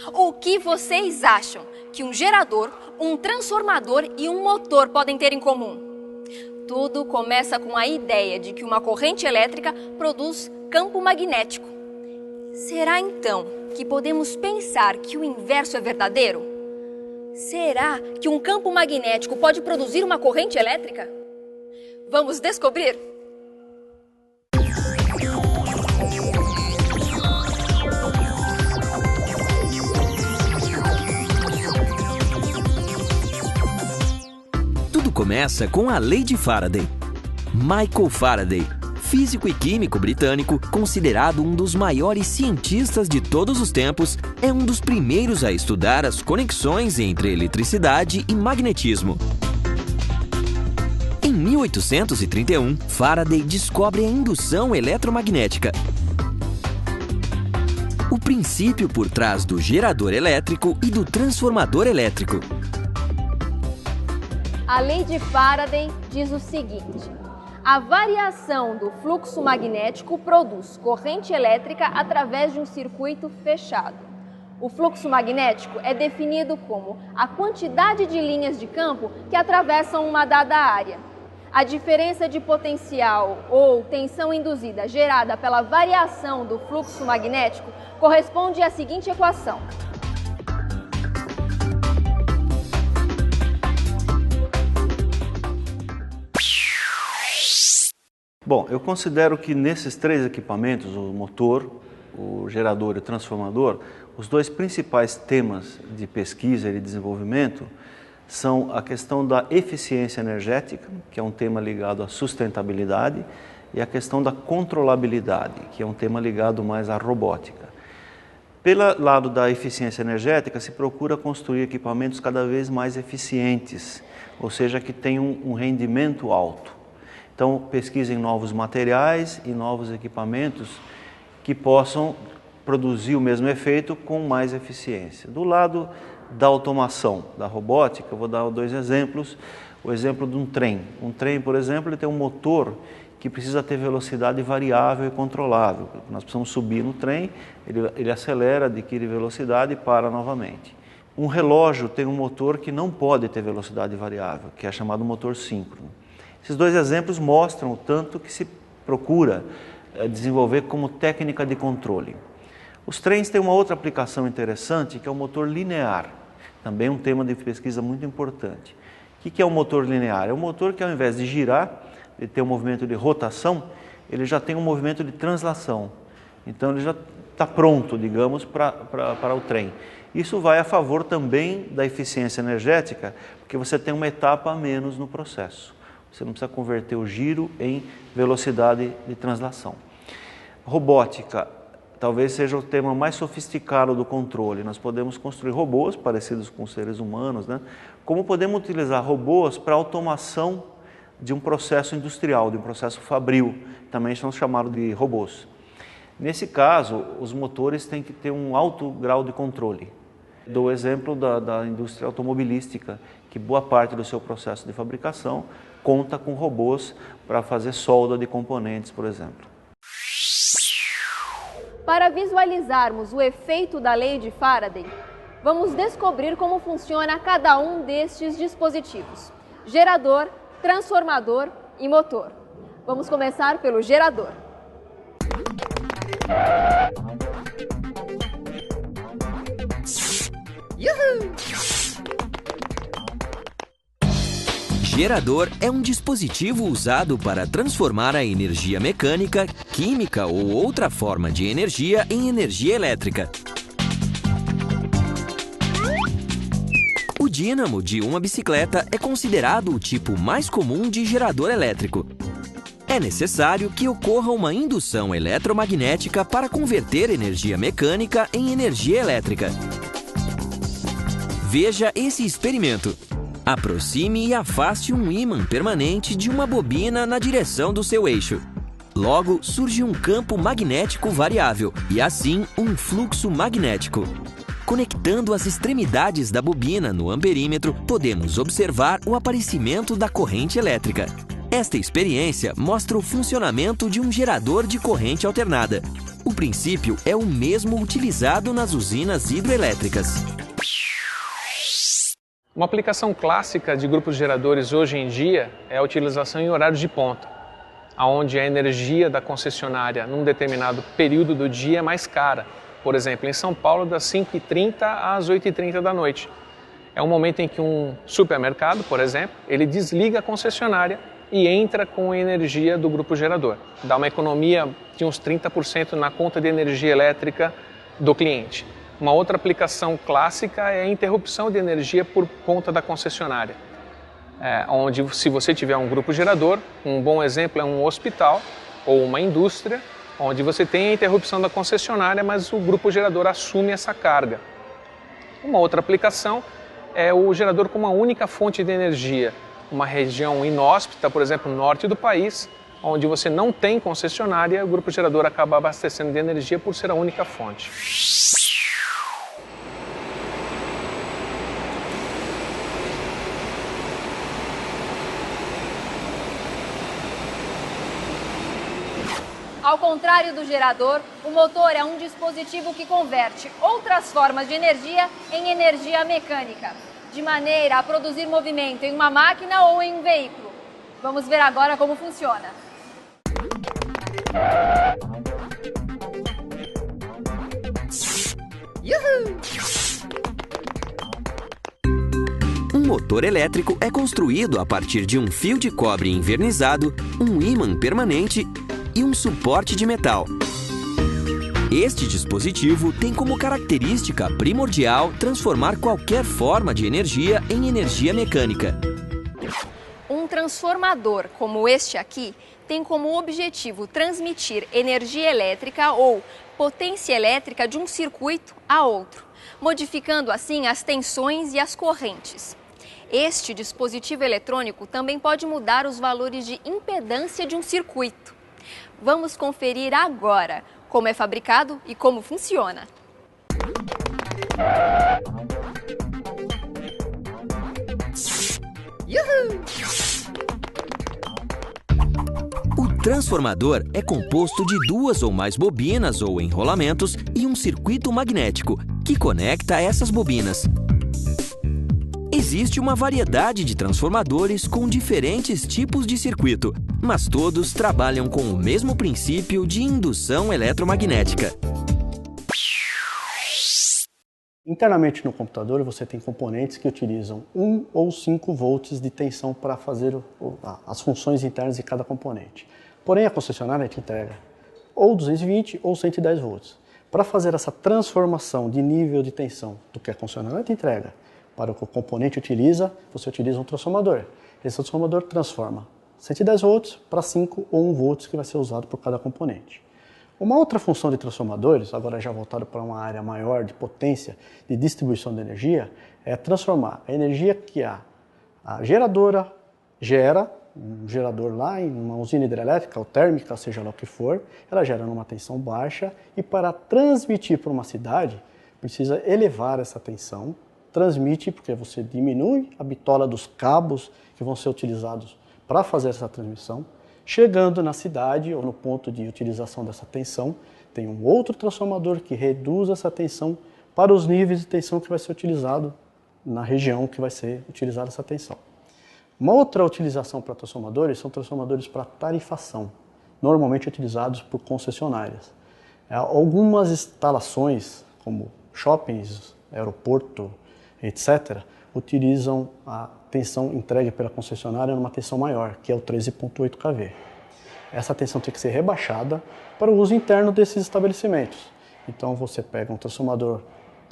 O que vocês acham que um gerador, um transformador e um motor podem ter em comum? Tudo começa com a ideia de que uma corrente elétrica produz campo magnético. Será então que podemos pensar que o inverso é verdadeiro? Será que um campo magnético pode produzir uma corrente elétrica? Vamos descobrir? Tudo começa com a Lei de Faraday. Michael Faraday, físico e químico britânico, considerado um dos maiores cientistas de todos os tempos, é um dos primeiros a estudar as conexões entre eletricidade e magnetismo. Em 1831, Faraday descobre a indução eletromagnética, o princípio por trás do gerador elétrico e do transformador elétrico. A lei de Faraday diz o seguinte: a variação do fluxo magnético produz corrente elétrica através de um circuito fechado. O fluxo magnético é definido como a quantidade de linhas de campo que atravessam uma dada área. A diferença de potencial ou tensão induzida gerada pela variação do fluxo magnético corresponde à seguinte equação. Bom, eu considero que nesses três equipamentos, o motor, o gerador e o transformador, os dois principais temas de pesquisa e de desenvolvimento são a questão da eficiência energética, que é um tema ligado à sustentabilidade, e a questão da controlabilidade, que é um tema ligado mais à robótica. Pelo lado da eficiência energética, se procura construir equipamentos cada vez mais eficientes, ou seja, que tenham um rendimento alto. Então, pesquisem novos materiais e novos equipamentos que possam produzir o mesmo efeito com mais eficiência. Do lado da automação, da robótica, eu vou dar dois exemplos. O exemplo de um trem. Um trem, por exemplo, ele tem um motor que precisa ter velocidade variável e controlável. Nós precisamos subir no trem, ele acelera, adquire velocidade e para novamente. Um relógio tem um motor que não pode ter velocidade variável, que é chamado motor síncrono. Esses dois exemplos mostram o tanto que se procura desenvolver como técnica de controle. Os trens têm uma outra aplicação interessante, que é o motor linear, também um tema de pesquisa muito importante. O que é o motor linear? É um motor que, ao invés de girar, de ter um movimento de rotação, ele já tem um movimento de translação. Então ele já está pronto, digamos, para o trem. Isso vai a favor também da eficiência energética, porque você tem uma etapa a menos no processo. Você não precisa converter o giro em velocidade de translação. Robótica, talvez seja o tema mais sofisticado do controle. Nós podemos construir robôs parecidos com seres humanos, né? Como podemos utilizar robôs para automação de um processo industrial, de um processo fabril, também são chamados de robôs. Nesse caso, os motores têm que ter um alto grau de controle. Dou o exemplo da indústria automobilística, que boa parte do seu processo de fabricação conta com robôs para fazer solda de componentes, por exemplo. Para visualizarmos o efeito da lei de Faraday, vamos descobrir como funciona cada um destes dispositivos: gerador, transformador e motor. Vamos começar pelo gerador. Uhul! Gerador é um dispositivo usado para transformar a energia mecânica, química ou outra forma de energia em energia elétrica. O dínamo de uma bicicleta é considerado o tipo mais comum de gerador elétrico. É necessário que ocorra uma indução eletromagnética para converter energia mecânica em energia elétrica. Veja esse experimento. Aproxime e afaste um ímã permanente de uma bobina na direção do seu eixo. Logo, surge um campo magnético variável e, assim, um fluxo magnético. Conectando as extremidades da bobina no amperímetro, podemos observar o aparecimento da corrente elétrica. Esta experiência mostra o funcionamento de um gerador de corrente alternada. O princípio é o mesmo utilizado nas usinas hidrelétricas. Uma aplicação clássica de grupos geradores hoje em dia é a utilização em horários de ponta, onde a energia da concessionária num determinado período do dia é mais cara. Por exemplo, em São Paulo, das 5h30 às 8h30 da noite. É um momento em que um supermercado, por exemplo, ele desliga a concessionária e entra com a energia do grupo gerador. Dá uma economia de uns 30% na conta de energia elétrica do cliente. Uma outra aplicação clássica é a interrupção de energia por conta da concessionária. Onde, se você tiver um grupo gerador, um bom exemplo é um hospital ou uma indústria, onde você tem a interrupção da concessionária, mas o grupo gerador assume essa carga. Uma outra aplicação é o gerador com uma única fonte de energia. Uma região inóspita, por exemplo, no norte do país, onde você não tem concessionária, o grupo gerador acaba abastecendo de energia por ser a única fonte. Ao contrário do gerador, o motor é um dispositivo que converte outras formas de energia em energia mecânica, de maneira a produzir movimento em uma máquina ou em um veículo. Vamos ver agora como funciona. Uhul! Um motor elétrico é construído a partir de um fio de cobre envernizado, um ímã permanente e um suporte de metal. Este dispositivo tem como característica primordial transformar qualquer forma de energia em energia mecânica. Um transformador como este aqui tem como objetivo transmitir energia elétrica ou potência elétrica de um circuito a outro, modificando assim as tensões e as correntes. Este dispositivo eletrônico também pode mudar os valores de impedância de um circuito. Vamos conferir agora como é fabricado e como funciona. Uhul! O transformador é composto de duas ou mais bobinas ou enrolamentos e um circuito magnético que conecta essas bobinas. Existe uma variedade de transformadores com diferentes tipos de circuito, mas todos trabalham com o mesmo princípio de indução eletromagnética. Internamente no computador você tem componentes que utilizam 1 ou 5 volts de tensão para fazer as funções internas de cada componente. Porém a concessionária te entrega ou 220 ou 110 volts. Para fazer essa transformação de nível de tensão do que a concessionária te entrega para o que o componente utiliza, você utiliza um transformador. Esse transformador transforma 110 volts para 5 ou 1 volts que vai ser usado por cada componente. Uma outra função de transformadores, agora já voltado para uma área maior de potência de distribuição de energia, é transformar a energia que a geradora gera, um gerador lá em uma usina hidrelétrica ou térmica, seja lá o que for, ela gera numa tensão baixa e para transmitir para uma cidade, precisa elevar essa tensão, transmite porque você diminui a bitola dos cabos que vão ser utilizados para fazer essa transmissão. Chegando na cidade ou no ponto de utilização dessa tensão, tem um outro transformador que reduz essa tensão para os níveis de tensão que vai ser utilizado na região que vai ser utilizada essa tensão. Uma outra utilização para transformadores são transformadores para tarifação, normalmente utilizados por concessionárias. Algumas instalações, como shoppings, aeroporto, etc., utilizam a tensão entregue pela concessionária numa tensão maior, que é o 13.8 kV. Essa tensão tem que ser rebaixada para o uso interno desses estabelecimentos. Então você pega um transformador,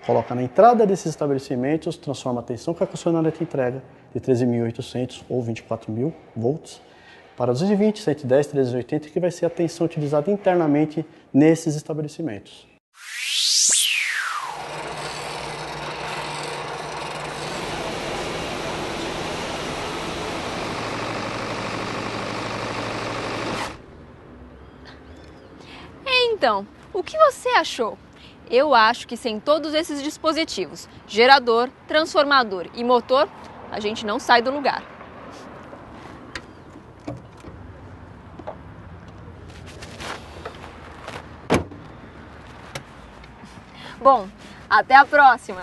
coloca na entrada desses estabelecimentos, transforma a tensão que a concessionária te entrega de 13.800 ou 24.000 volts para 220, 110, 380, que vai ser a tensão utilizada internamente nesses estabelecimentos. Então, o que você achou? Eu acho que sem todos esses dispositivos, gerador, transformador e motor, a gente não sai do lugar. Bom, até a próxima!